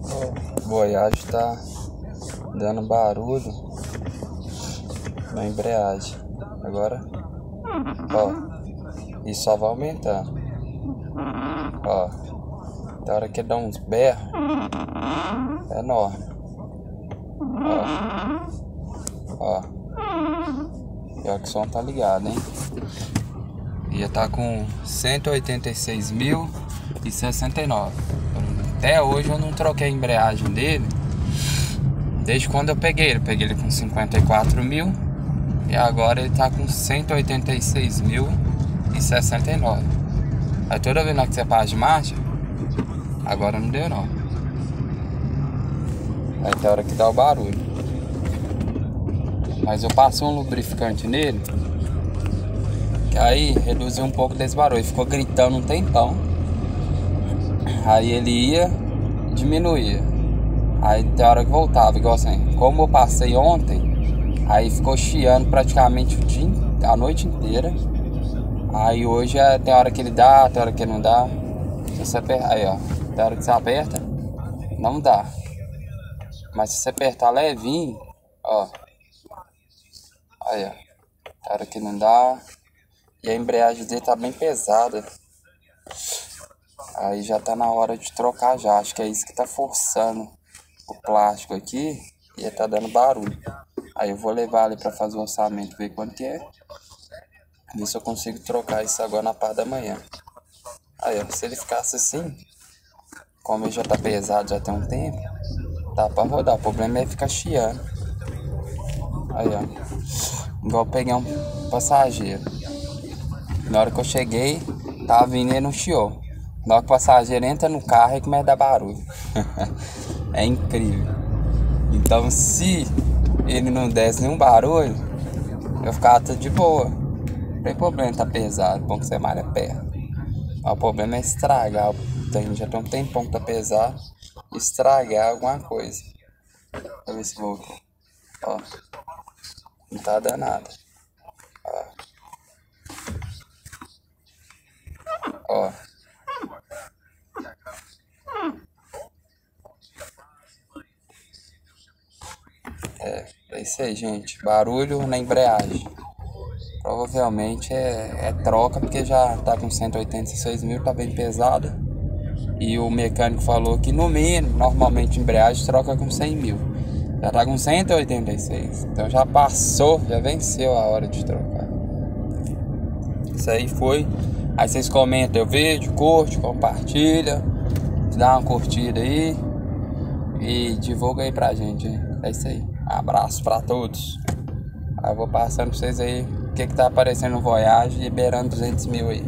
O Voyage tá dando barulho na embreagem. Agora, ó, e só vai aumentando. Ó, da hora que dá uns berros, é enorme. Ó, pior que o som tá ligado, hein? Ia tá com 186.069. Até hoje eu não troquei a embreagem dele. Desde quando eu peguei ele. Peguei ele com 54.000. E agora ele tá com 186.069. Aí toda vez que você para de marcha, agora não deu não. Aí tem hora que dá o barulho. Mas eu passo um lubrificante nele, que aí reduziu um pouco desse barulho. Ficou gritando um tempão. Aí ele ia, diminuía. Aí tem hora que voltava, igual assim. Como eu passei ontem, aí ficou chiando praticamente a noite inteira. Aí hoje tem hora que ele dá, tem hora que não dá. Se você apertar, aí ó, tem hora que você aperta, não dá. Mas se você apertar levinho, ó, aí ó, tem hora que não dá. E a embreagem dele tá bem pesada. Aí já tá na hora de trocar já. Acho que é isso que tá forçando o plástico aqui. E tá dando barulho. Aí eu vou levar ali pra fazer o orçamento, ver quanto que é. Ver se eu consigo trocar isso agora na parte da manhã. Aí ó, se ele ficasse assim, como ele já tá pesado já tem um tempo, dá pra rodar. O problema é ficar chiando. Aí ó, igual eu peguei um passageiro. Na hora que eu cheguei, tava vindo e não chiou. Na hora que o passageiro entra no carro, ele começa a dar barulho. É incrível. Então, se ele não desse nenhum barulho, eu ficava tudo de boa. Não tem problema, tá pesado. Bom que você malha perto. Mas o problema é estragar. Já tem um tempão que tá pesado. Estragar alguma coisa. Deixa eu ver se voltou. Ó. Não tá dando nada. Ó. É isso aí, gente. Barulho na embreagem. Provavelmente é troca, porque já tá com 186.000, tá bem pesada. E o mecânico falou que no mínimo, normalmente embreagem troca com 100.000. Já tá com 186. Então já passou, já venceu a hora de trocar. Isso aí foi. Aí vocês comentam o vídeo, curte, compartilha, dá uma curtida aí e divulga aí pra gente, hein? É isso aí. Abraço pra todos. Aí eu vou passando pra vocês aí o que tá aparecendo no Voyage, liberando 200.000 aí.